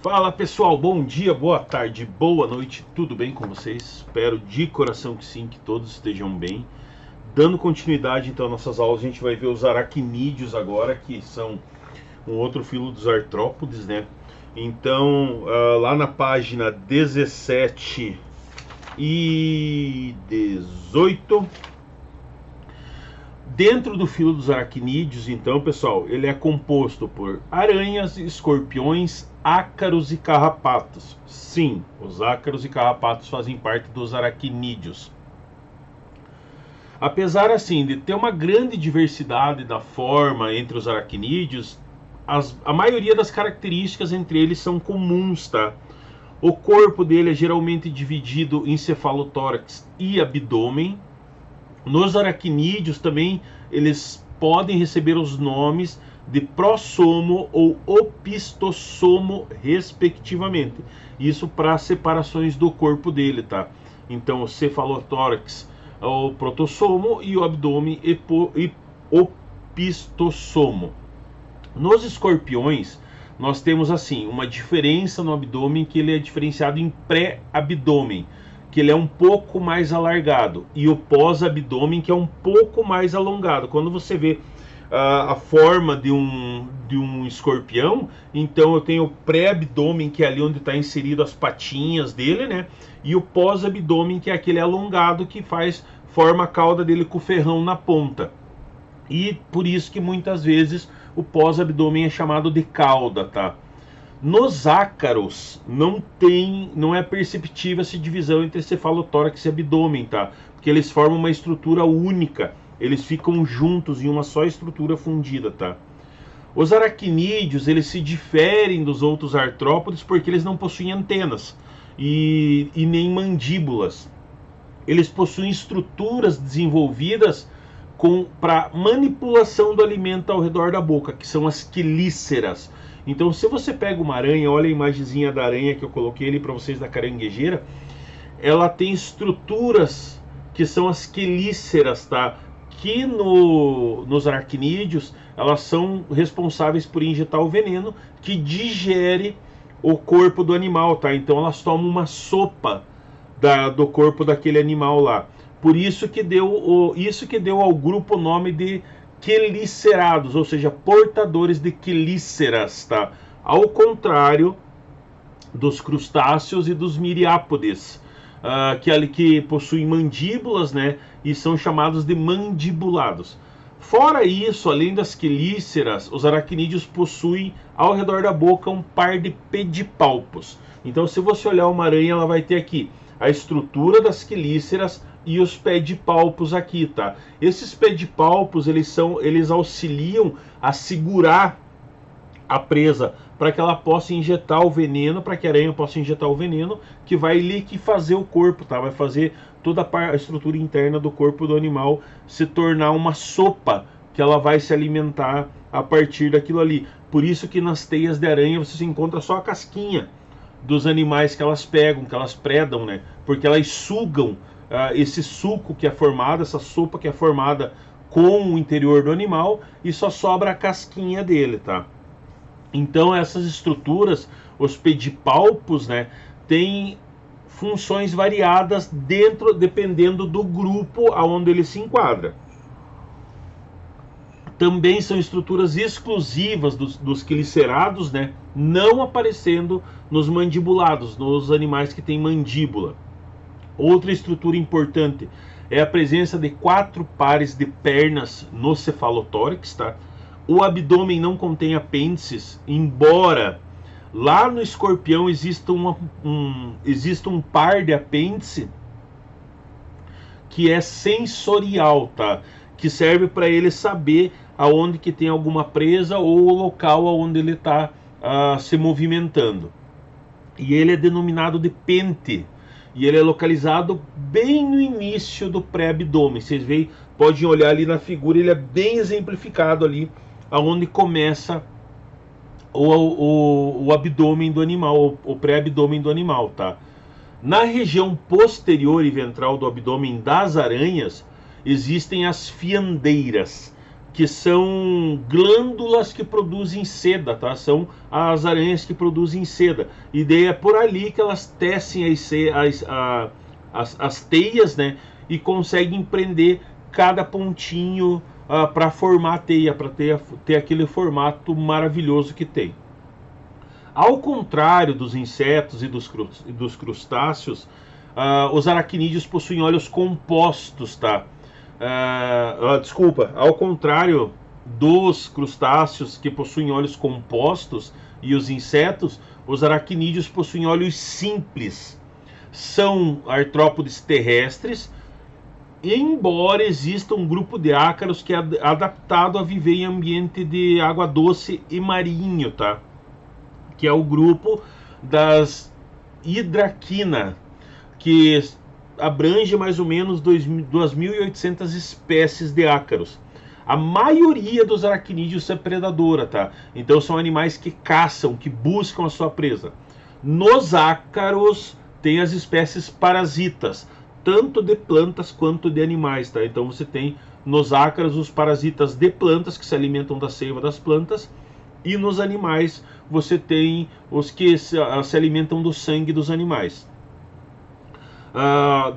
Fala pessoal, bom dia, boa tarde, boa noite, tudo bem com vocês? Espero de coração que sim, que todos estejam bem. Dando continuidade então às nossas aulas, a gente vai ver os aracnídeos agora, que são um outro filo dos artrópodes, né? Então, lá na página 17 e 18, dentro do filo dos aracnídeos, então, pessoal, ele é composto por aranhas, escorpiões, ácaros e carrapatos. Sim, os ácaros e carrapatos fazem parte dos aracnídeos. Apesar assim de ter uma grande diversidade da forma entre os aracnídeos, a maioria das características entre eles são comuns, tá? O corpo dele é geralmente dividido em cefalotórax e abdômen. Nos aracnídeos também eles podem receber os nomes de prossomo ou opistossomo, respectivamente. Isso para separações do corpo dele, tá? Então o cefalotórax, o protossomo, e o abdômen e opistossomo. Nos escorpiões nós temos assim uma diferença no abdômen, que ele é diferenciado em pré-abdômen, que ele é um pouco mais alargado, e o pós-abdômen, que é um pouco mais alongado. Quando você vê a forma de um escorpião, então eu tenho o pré-abdômen, que é ali onde está inserido as patinhas dele, né? E o pós-abdômen, que é aquele alongado que forma a cauda dele com o ferrão na ponta. E por isso que muitas vezes o pós-abdômen é chamado de cauda, tá? Nos ácaros não é perceptível essa divisão entre cefalotórax e abdômen, tá? Porque eles formam uma estrutura única, eles ficam juntos em uma só estrutura fundida, tá? Os aracnídeos, eles se diferem dos outros artrópodes porque eles não possuem antenas e nem mandíbulas. Eles possuem estruturas desenvolvidas para manipulação do alimento ao redor da boca, que são as quelíceras. Então, se você pega uma aranha, olha a imagenzinha da aranha que eu coloquei ali para vocês da caranguejeira, ela tem estruturas que são as quelíceras, tá? Que nos aracnídeos, elas são responsáveis por injetar o veneno que digere o corpo do animal, tá? Então elas tomam uma sopa do corpo daquele animal lá. Por isso que deu ao grupo o nome de quelicerados, ou seja, portadores de quelíceras, tá? Ao contrário dos crustáceos e dos miriápodes, que possuem mandíbulas, né? E são chamados de mandibulados. Fora isso, além das quelíceras, os aracnídeos possuem ao redor da boca um par de pedipalpos. Então, se você olhar uma aranha, ela vai ter aqui a estrutura das quelíceras e os pedipalpos aqui, tá? Esses pedipalpos, eles auxiliam a segurar a presa para que ela possa injetar o veneno, para que a aranha possa injetar o veneno, que vai liquefazer o corpo, tá? Vai fazer toda a estrutura interna do corpo do animal se tornar uma sopa, que ela vai se alimentar a partir daquilo ali. Por isso que nas teias de aranha você encontra só a casquinha dos animais que elas pegam, que elas predam, né? Porque elas sugam esse suco que é formado, essa sopa que é formada com o interior do animal, e só sobra a casquinha dele, tá? Então essas estruturas, os pedipalpos, né, têm funções variadas dependendo do grupo aonde ele se enquadra. Também são estruturas exclusivas dos quelicerados, né, não aparecendo nos mandibulados, nos animais que têm mandíbula. Outra estrutura importante é a presença de 4 pares de pernas no cefalotórax, tá? O abdômen não contém apêndices, embora lá no escorpião exista um par de apêndice que é sensorial, tá? Que serve para ele saber aonde que tem alguma presa ou o local aonde ele está se movimentando. E ele é denominado de pente. E ele é localizado bem no início do pré-abdômen. Vocês veem, podem olhar ali na figura, ele é bem exemplificado ali, aonde começa o abdômen do animal, o pré-abdômen do animal, tá? Na região posterior e ventral do abdômen das aranhas, existem as fiandeiras. que são glândulas que produzem seda, tá? São as aranhas que produzem seda. E daí é por ali que elas tecem as teias, né? E conseguem prender cada pontinho para formar a teia, para ter aquele formato maravilhoso que tem. Ao contrário dos insetos e dos crustáceos, os aracnídeos possuem olhos compostos, tá? Desculpa, ao contrário dos crustáceos que possuem olhos compostos e os insetos, os aracnídeos possuem olhos simples. São artrópodes terrestres, embora exista um grupo de ácaros que é adaptado a viver em ambiente de água doce e marinho, tá? Que é o grupo das Hydraquina, que abrange mais ou menos 2.800 espécies de ácaros. A maioria dos aracnídeos é predadora, tá? Então são animais que caçam, que buscam a sua presa. Nos ácaros tem as espécies parasitas, tanto de plantas quanto de animais, tá? Então você tem nos ácaros os parasitas de plantas que se alimentam da seiva das plantas, e nos animais você tem os que se alimentam do sangue dos animais.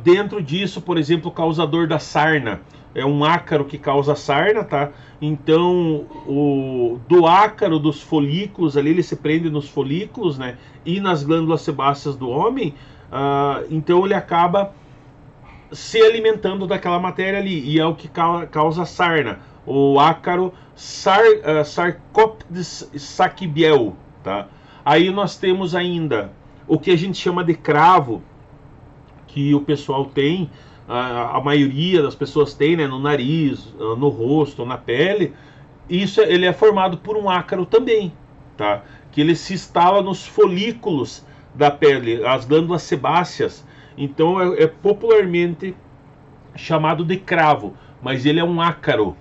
Dentro disso, por exemplo, o causador da sarna é um ácaro que causa sarna, tá? Então, do ácaro dos folículos ali, ele se prende nos folículos, né? E nas glândulas sebáceas do homem. Então ele acaba se alimentando daquela matéria ali, e é o que causa sarna, o ácaro Sarcoptes saquibiel, tá? Aí nós temos ainda o que a gente chama de cravo, que o pessoal tem, a maioria das pessoas tem, né, no nariz, no rosto, na pele. Isso ele é formado por um ácaro também, tá? Que ele se instala nos folículos da pele, as glândulas sebáceas. Então é popularmente chamado de cravo, mas ele é um ácaro.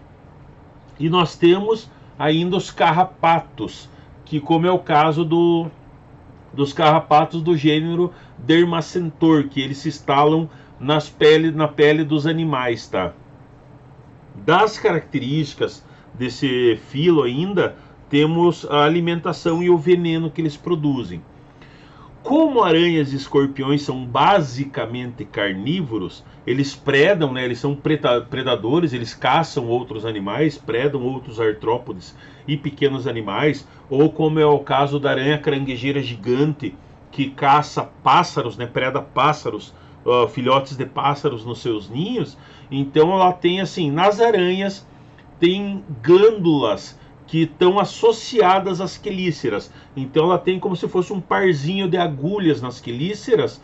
E nós temos ainda os carrapatos, que como é o caso dos carrapatos do gênero Dermacentor, que eles se instalam na pele dos animais, tá? Das características desse filo ainda, temos a alimentação e o veneno que eles produzem. Como aranhas e escorpiões são basicamente carnívoros, eles predam, né? Eles são predadores, eles caçam outros animais, predam outros artrópodes e pequenos animais, ou como é o caso da aranha caranguejeira gigante, que caça pássaros, né? Preda pássaros, filhotes de pássaros nos seus ninhos. Então ela tem assim, nas aranhas tem glândulas que estão associadas às quelíceras. Então ela tem como se fosse um parzinho de agulhas nas quelíceras.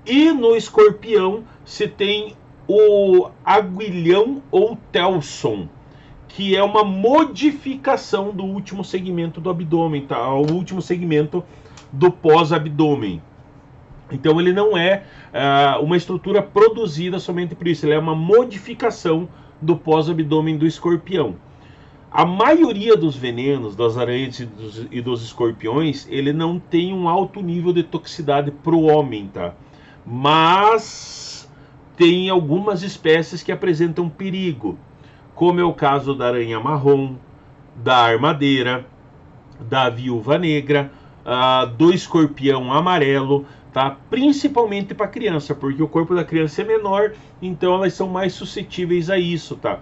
E no escorpião se tem o aguilhão ou telson, que é uma modificação do último segmento do abdômen, tá? O último segmento do pós-abdômen. Então ele não é uma estrutura produzida somente por isso, ele é uma modificação do pós-abdômen do escorpião. A maioria dos venenos das aranhas e dos escorpiões, ele não tem um alto nível de toxicidade para o homem, tá? Mas tem algumas espécies que apresentam perigo, como é o caso da aranha marrom, da armadeira, da viúva negra, do escorpião amarelo, tá? Principalmente para criança, porque o corpo da criança é menor, então elas são mais suscetíveis a isso, tá?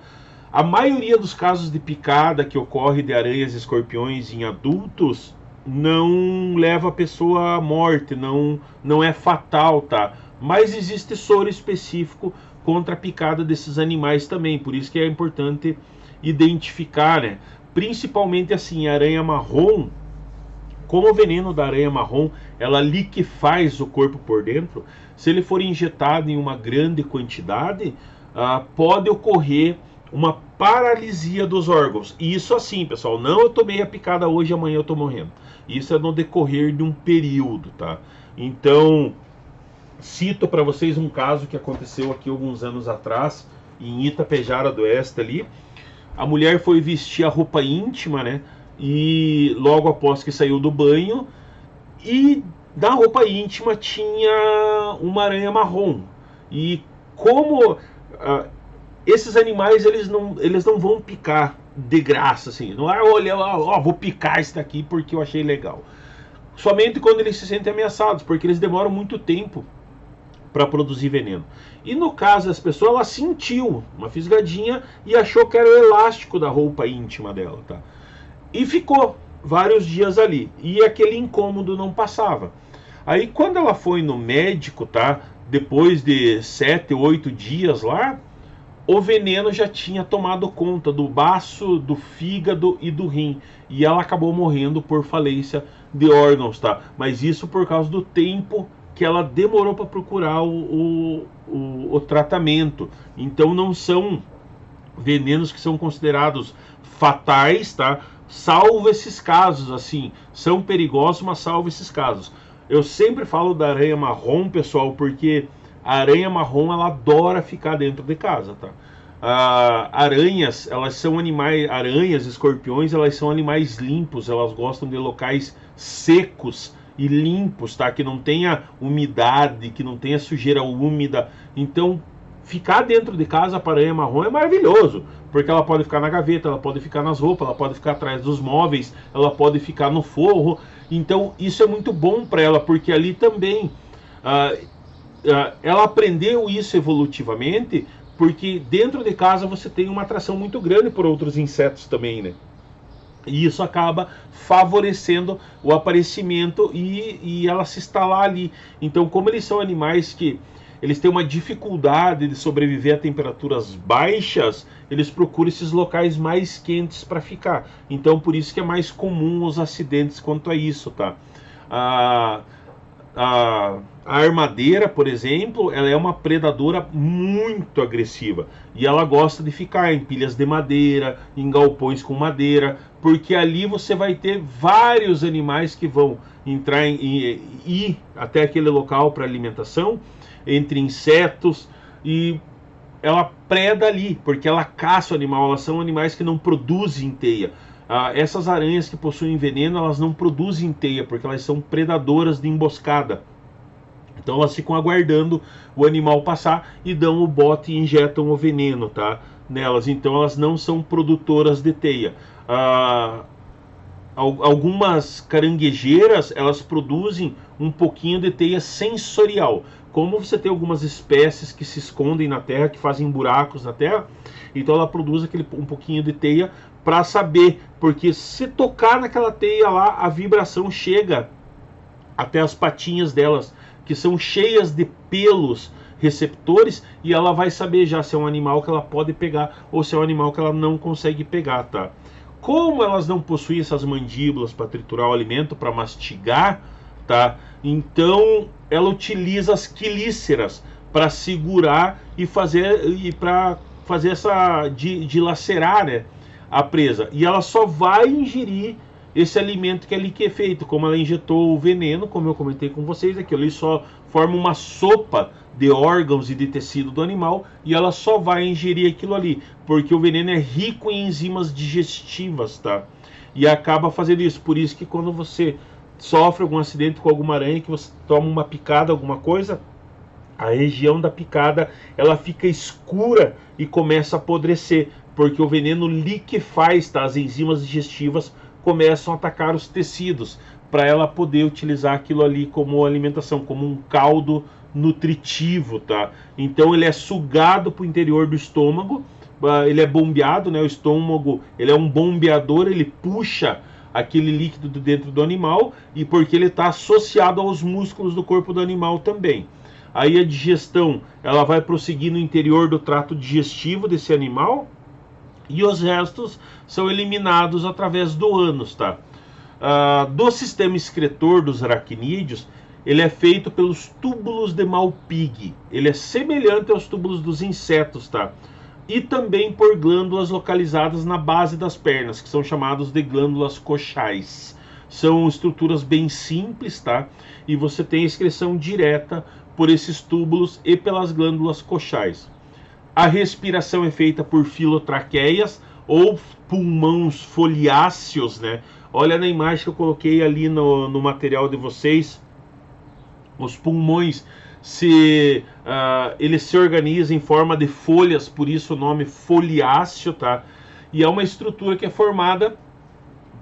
A maioria dos casos de picada que ocorre de aranhas e escorpiões em adultos não leva a pessoa à morte, não é fatal, tá? Mas existe soro específico contra a picada desses animais também, por isso que é importante identificar, né? Principalmente assim, a aranha marrom, como o veneno da aranha marrom, ela liquefaz o corpo por dentro, se ele for injetado em uma grande quantidade, pode ocorrer uma paralisia dos órgãos. E isso assim, pessoal, não eu tomei a picada hoje e amanhã eu tô morrendo. Isso é no decorrer de um período, tá? Então, cito para vocês um caso que aconteceu aqui alguns anos atrás, em Itapejara do Oeste ali. A mulher foi vestir a roupa íntima, né? E logo após que saiu do banho, e na roupa íntima tinha uma aranha marrom. E como esses animais eles não vão picar, de graça, assim. Não é, olha, ó, vou picar esse daqui porque eu achei legal. Somente quando eles se sentem ameaçados, porque eles demoram muito tempo para produzir veneno. E no caso das pessoas, ela sentiu uma fisgadinha e achou que era o elástico da roupa íntima dela, tá? E ficou vários dias ali. E aquele incômodo não passava. Aí quando ela foi no médico, tá? Depois de 7, 8 dias lá, o veneno já tinha tomado conta do baço, do fígado e do rim. E ela acabou morrendo por falência de órgãos, tá? Mas isso por causa do tempo que ela demorou para procurar o tratamento. Então não são venenos que são considerados fatais, tá? Salvo esses casos, assim, são perigosos, mas salvo esses casos. Eu sempre falo da aranha marrom, pessoal, porque a aranha marrom, ela adora ficar dentro de casa, tá? Aranhas, elas são animais, aranhas, escorpiões, elas são animais limpos, elas gostam de locais secos e limpos, tá? Que não tenha umidade, que não tenha sujeira úmida. Então, ficar dentro de casa para aranha marrom é maravilhoso, porque ela pode ficar na gaveta, ela pode ficar nas roupas, ela pode ficar atrás dos móveis, ela pode ficar no forro. Então, isso é muito bom para ela, porque ali também ela aprendeu isso evolutivamente, porque dentro de casa você tem uma atração muito grande por outros insetos também, né? E isso acaba favorecendo o aparecimento e ela se instalar ali. Então, como eles são animais que eles têm uma dificuldade de sobreviver a temperaturas baixas, eles procuram esses locais mais quentes para ficar. Então, por isso que é mais comum os acidentes quanto a isso, tá? A armadeira, por exemplo, ela é uma predadora muito agressiva e ela gosta de ficar em pilhas de madeira, em galpões com madeira, porque ali você vai ter vários animais que vão entrar ir até aquele local para alimentação, entre insetos, e ela preda ali, porque ela caça o animal. Elas são animais que não produzem teia. Essas aranhas que possuem veneno, elas não produzem teia, porque elas são predadoras de emboscada. Então elas ficam aguardando o animal passar e dão o bote e injetam o veneno, tá? Nelas. Então elas não são produtoras de teia. Algumas caranguejeiras, elas produzem um pouquinho de teia sensorial. Como você tem algumas espécies que se escondem na terra, que fazem buracos na terra, então ela produz um pouquinho de teia para saber, porque se tocar naquela teia lá, a vibração chega até as patinhas delas, que são cheias de pelos receptores, e ela vai saber já se é um animal que ela pode pegar ou se é um animal que ela não consegue pegar, tá? Como elas não possuem essas mandíbulas para triturar o alimento, para mastigar, tá? Então ela utiliza as quelíceras para segurar e para fazer essa dilacerar, né, a presa. E ela só vai ingerir esse alimento que ali que é feito. Como ela injetou o veneno, como eu comentei com vocês, aquilo ali só forma uma sopa de órgãos e de tecido do animal, e ela só vai ingerir aquilo ali, porque o veneno é rico em enzimas digestivas, tá? E acaba fazendo isso. Por isso que quando você sofre algum acidente com alguma aranha, que você toma uma picada, alguma coisa, a região da picada ela fica escura e começa a apodrecer, porque o veneno liquefaz, tá? As enzimas digestivas começam a atacar os tecidos, para ela poder utilizar aquilo ali como alimentação, como um caldo nutritivo, tá? Então ele é sugado para o interior do estômago, ele é bombeado, né? O estômago, ele é um bombeador, ele puxa aquele líquido de dentro do animal, e porque ele está associado aos músculos do corpo do animal também. Aí a digestão, ela vai prosseguir no interior do trato digestivo desse animal, e os restos são eliminados através do ânus, tá? Do sistema excretor dos aracnídeos, ele é feito pelos túbulos de Malpighi. Ele é semelhante aos túbulos dos insetos, tá? E também por glândulas localizadas na base das pernas, que são chamados de glândulas coxais. São estruturas bem simples, tá? E você tem excreção direta por esses túbulos e pelas glândulas coxais. A respiração é feita por filotraqueias ou pulmões foliáceos, né? Olha na imagem que eu coloquei ali no material de vocês. Os pulmões, eles se organizam em forma de folhas, por isso o nome foliáceo, tá? e é uma estrutura que é formada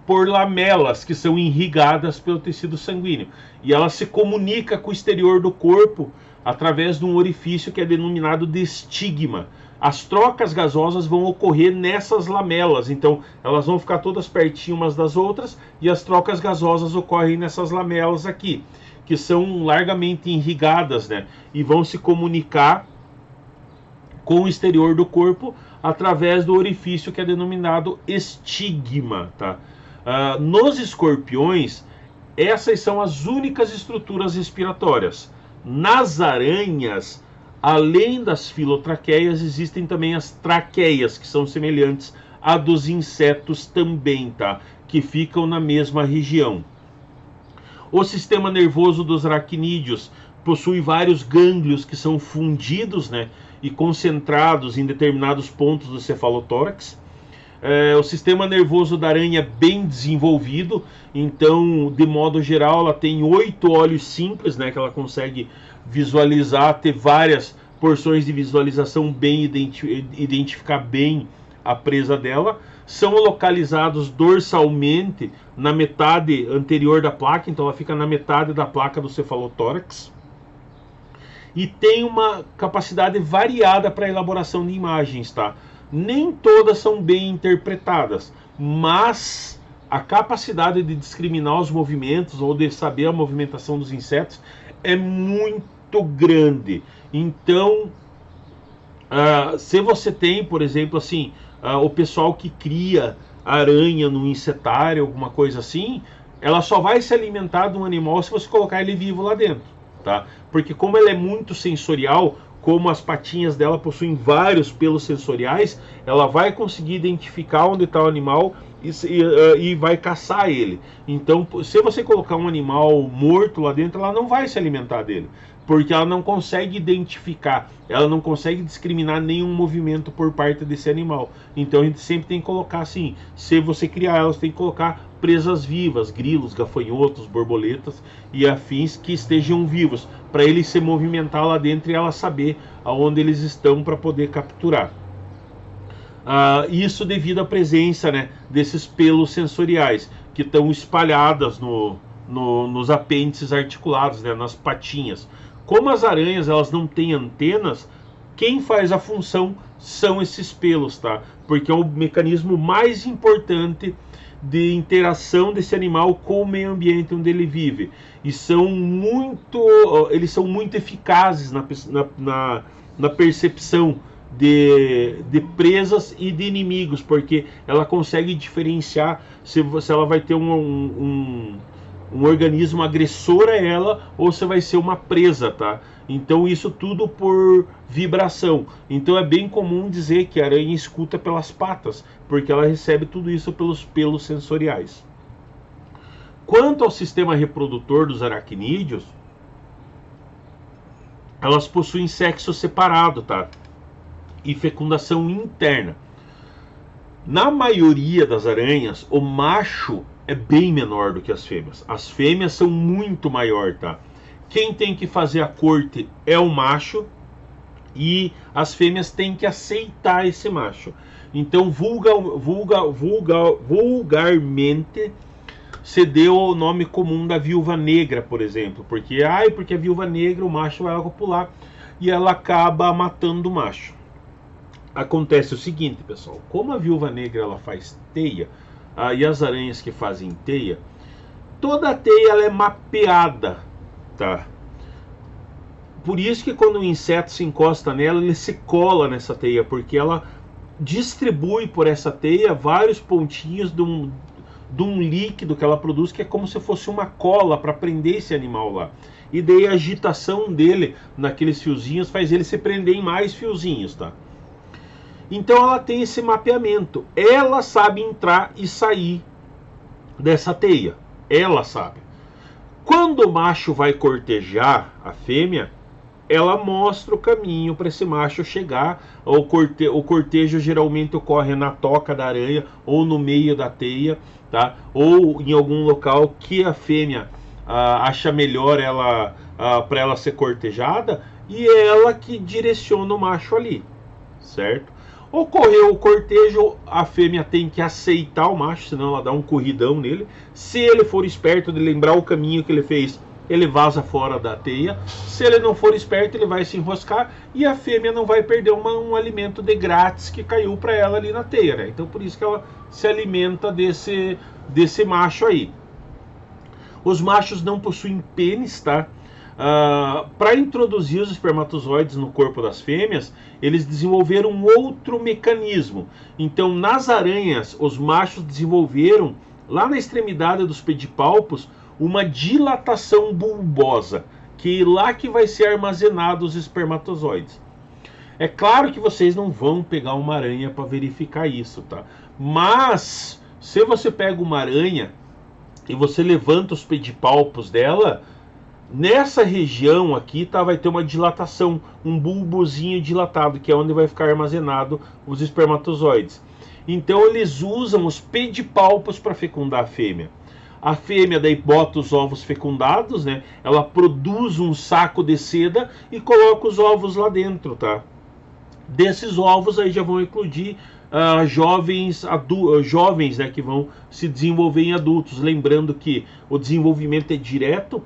por lamelas que são irrigadas pelo tecido sanguíneo, e ela se comunica com o exterior do corpo através de um orifício que é denominado de estigma. As trocas gasosas vão ocorrer nessas lamelas, então elas vão ficar todas pertinho umas das outras, e as trocas gasosas ocorrem nessas lamelas aqui, que são largamente irrigadas, né, e vão se comunicar com o exterior do corpo através do orifício que é denominado estigma, tá? Nos escorpiões, essas são as únicas estruturas respiratórias. Nas aranhas, além das filotraqueias, existem também as traqueias, que são semelhantes a dos insetos também, tá? Que ficam na mesma região. O sistema nervoso dos aracnídeos possui vários gânglios que são fundidos, né, e concentrados em determinados pontos do cefalotórax. O sistema nervoso da aranha é bem desenvolvido, então, de modo geral, ela tem 8 olhos simples, né, que ela consegue visualizar, ter várias porções de visualização, bem identificar bem a presa dela. São localizados dorsalmente na metade anterior da placa, então ela fica na metade da placa do cefalotórax. E tem uma capacidade variada para elaboração de imagens, tá? Nem todas são bem interpretadas, mas a capacidade de discriminar os movimentos ou de saber a movimentação dos insetos é muito grande. Então, se você tem, por exemplo, assim, o pessoal que cria aranha no insetário, alguma coisa assim, ela só vai se alimentar de um animal se você colocar ele vivo lá dentro, tá? Porque como ela é muito sensorial, como as patinhas dela possuem vários pelos sensoriais, ela vai conseguir identificar onde está o animal e vai caçar ele. Então, se você colocar um animal morto lá dentro, ela não vai se alimentar dele, porque ela não consegue identificar, ela não consegue discriminar nenhum movimento por parte desse animal. Então a gente sempre tem que colocar assim, se você criar ela, você tem que colocar presas vivas, grilos, gafanhotos, borboletas e afins que estejam vivos, para ele se movimentar lá dentro e ela saber aonde eles estão para poder capturar. Isso devido à presença, né, desses pelos sensoriais que estão espalhadas nos apêndices articulados, né, nas patinhas. Como as aranhas elas não têm antenas, quem faz a função são esses pelos, tá? Porque é o mecanismo mais importante de interação desse animal com o meio ambiente onde ele vive. E eles são muito eficazes na percepção de presas e de inimigos, porque ela consegue diferenciar se ela vai ter um organismo agressor a ela ou se vai ser uma presa, tá? Então isso tudo por vibração. Então é bem comum dizer que a aranha escuta pelas patas, porque ela recebe tudo isso pelos pelos sensoriais. Quanto ao sistema reprodutor dos aracnídeos, elas possuem sexo separado, tá? E fecundação interna. Na maioria das aranhas, o macho é bem menor do que as fêmeas. As fêmeas são muito maior, tá? Quem tem que fazer a corte é o macho e as fêmeas têm que aceitar esse macho. Então, vulgarmente, se deu o nome comum da viúva negra, por exemplo. Porque a viúva negra, o macho vai copular e ela acaba matando o macho. Acontece o seguinte, pessoal. Como a viúva negra ela faz teia, e as aranhas que fazem teia, toda a teia ela é mapeada, tá? Por isso que quando o inseto se encosta nela, ele se cola nessa teia, porque ela distribui por essa teia vários pontinhos de um líquido que ela produz, que é como se fosse uma cola para prender esse animal lá. E daí a agitação dele naqueles fiozinhos faz ele se prender em mais fiozinhos, tá? Então ela tem esse mapeamento. Ela sabe entrar e sair dessa teia. Ela sabe. Quando o macho vai cortejar a fêmea, ela mostra o caminho para esse macho chegar. O cortejo geralmente ocorre na toca da aranha ou no meio da teia, tá? Ou em algum local que a fêmea acha melhor para ela ser cortejada, e é ela que direciona o macho ali, certo? Ocorreu o cortejo, a fêmea tem que aceitar o macho, senão ela dá um corridão nele. Se ele for esperto de lembrar o caminho que ele fez, ele vaza fora da teia. Se ele não for esperto, ele vai se enroscar e a fêmea não vai perder um alimento de grátis que caiu para ela ali na teia, né? Então por isso que ela se alimenta desse macho aí. Os machos não possuem pênis, tá? Para introduzir os espermatozoides no corpo das fêmeas, eles desenvolveram um outro mecanismo. Então, nas aranhas, os machos desenvolveram, lá na extremidade dos pedipalpos, uma dilatação bulbosa, que lá que vai ser armazenado os espermatozoides. É claro que vocês não vão pegar uma aranha para verificar isso, tá? Mas, se você pega uma aranha e você levanta os pedipalpos dela, nessa região aqui vai ter uma dilatação, um bulbozinho dilatado, que é onde vai ficar armazenado os espermatozoides. Então eles usam os pedipalpos para fecundar a fêmea. A fêmea daí bota os ovos fecundados, né? Ela produz um saco de seda e coloca os ovos lá dentro, tá? Desses ovos aí já vão eclodir jovens, né, que vão se desenvolver em adultos. Lembrando que o desenvolvimento é direto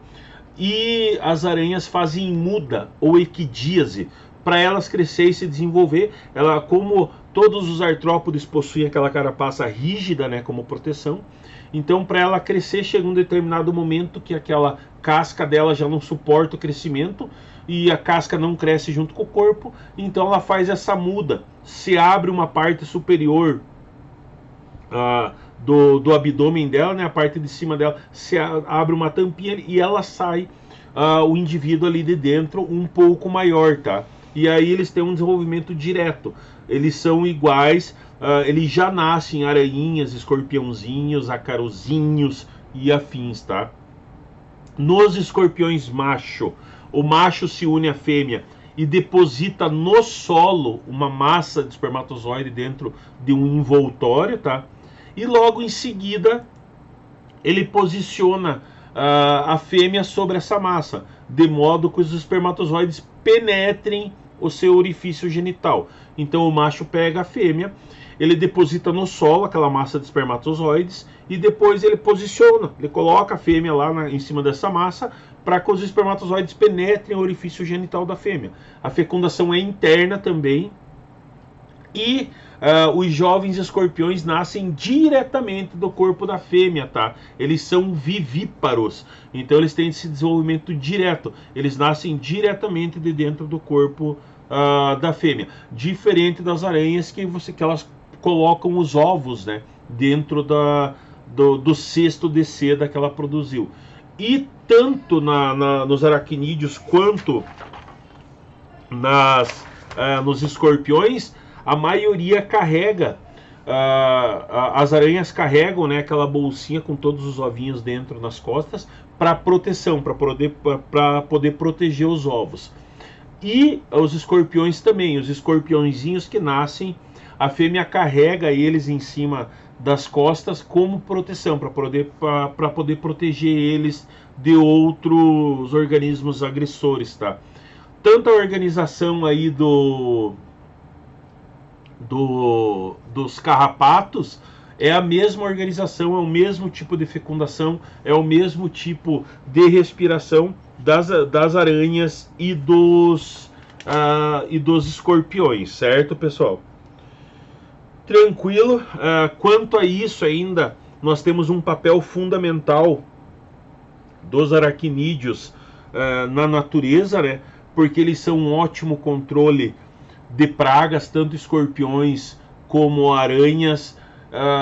e as aranhas fazem muda ou equidíase para elas crescer e se desenvolver. Ela, como todos os artrópodes possuem aquela carapaça rígida, né, como proteção, então para ela crescer chega um determinado momento que aquela casca dela já não suporta o crescimento e a casca não cresce junto com o corpo, então ela faz essa muda, se abre uma parte superior do abdômen dela, né, a parte de cima dela, se abre uma tampinha e ela sai, o indivíduo ali de dentro um pouco maior, tá? E aí eles têm um desenvolvimento direto, eles são iguais, eles já nascem aranhinhas, escorpiãozinhos, acarozinhos e afins, tá? Nos escorpiões macho, o macho se une à fêmea e deposita no solo uma massa de espermatozoide dentro de um envoltório, tá? E logo em seguida ele posiciona a fêmea sobre essa massa, de modo que os espermatozoides penetrem o seu orifício genital. Então o macho pega a fêmea, ele deposita no solo aquela massa de espermatozoides e depois ele posiciona, ele coloca a fêmea lá em cima dessa massa para que os espermatozoides penetrem o orifício genital da fêmea. A fecundação é interna também e os jovens escorpiões nascem diretamente do corpo da fêmea, tá? Eles são vivíparos, então eles têm esse desenvolvimento direto, eles nascem diretamente de dentro do corpo da fêmea, diferente das aranhas que elas colocam os ovos, né, dentro do cesto de seda que ela produziu. E tanto nos aracnídeos quanto nos escorpiões, a maioria carrega, as aranhas carregam, né, aquela bolsinha com todos os ovinhos dentro nas costas para proteção, para poder proteger os ovos. E os escorpiões também, os escorpiõezinhos que nascem, a fêmea carrega eles em cima das costas como proteção, para poder proteger eles de outros organismos agressores, tá? Tanto a organização aí dos carrapatos é a mesma organização, é o mesmo tipo de fecundação, é o mesmo tipo de respiração das aranhas e dos escorpiões, certo, pessoal? Tranquilo. Quanto a isso ainda, nós temos um papel fundamental dos aracnídeos na natureza, né? Porque eles são um ótimo controle de pragas, tanto escorpiões como aranhas.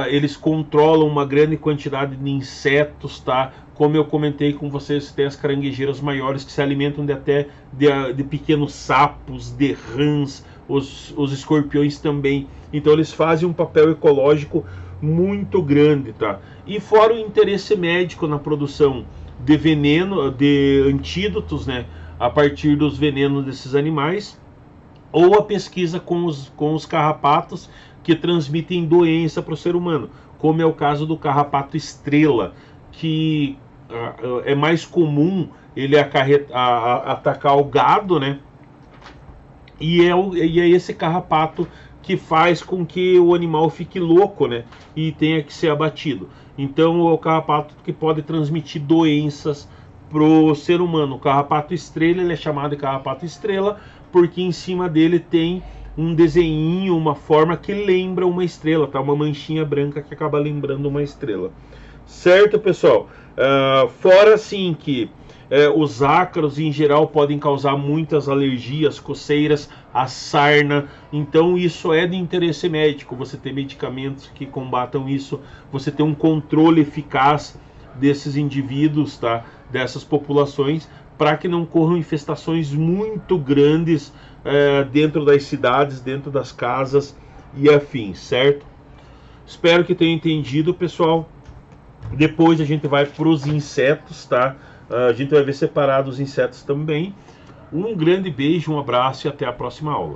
Eles controlam uma grande quantidade de insetos, tá? Como eu comentei com vocês, tem as caranguejeiras maiores que se alimentam de pequenos sapos, de rãs, os escorpiões também. Então eles fazem um papel ecológico muito grande, tá? E fora o interesse médico na produção de veneno, de antídotos, né, a partir dos venenos desses animais, ou a pesquisa com os carrapatos que transmitem doença para o ser humano, como é o caso do carrapato estrela, que é mais comum ele atacar o gado, né? E é esse carrapato que faz com que o animal fique louco, né, e tenha que ser abatido. Então é o carrapato que pode transmitir doenças pro ser humano. O carrapato estrela, ele é chamado de carrapato estrela porque em cima dele tem um desenho, uma forma que lembra uma estrela, tá? Uma manchinha branca que acaba lembrando uma estrela. Certo, pessoal? Fora assim que os ácaros em geral podem causar muitas alergias, coceiras, a sarna. Então isso é de interesse médico, você ter medicamentos que combatam isso, você ter um controle eficaz desses indivíduos, tá? Dessas populações, para que não corram infestações muito grandes dentro das cidades, dentro das casas e afins, certo? Espero que tenham entendido, pessoal. Depois a gente vai para os insetos, tá? A gente vai ver separado os insetos também. Um grande beijo, um abraço e até a próxima aula.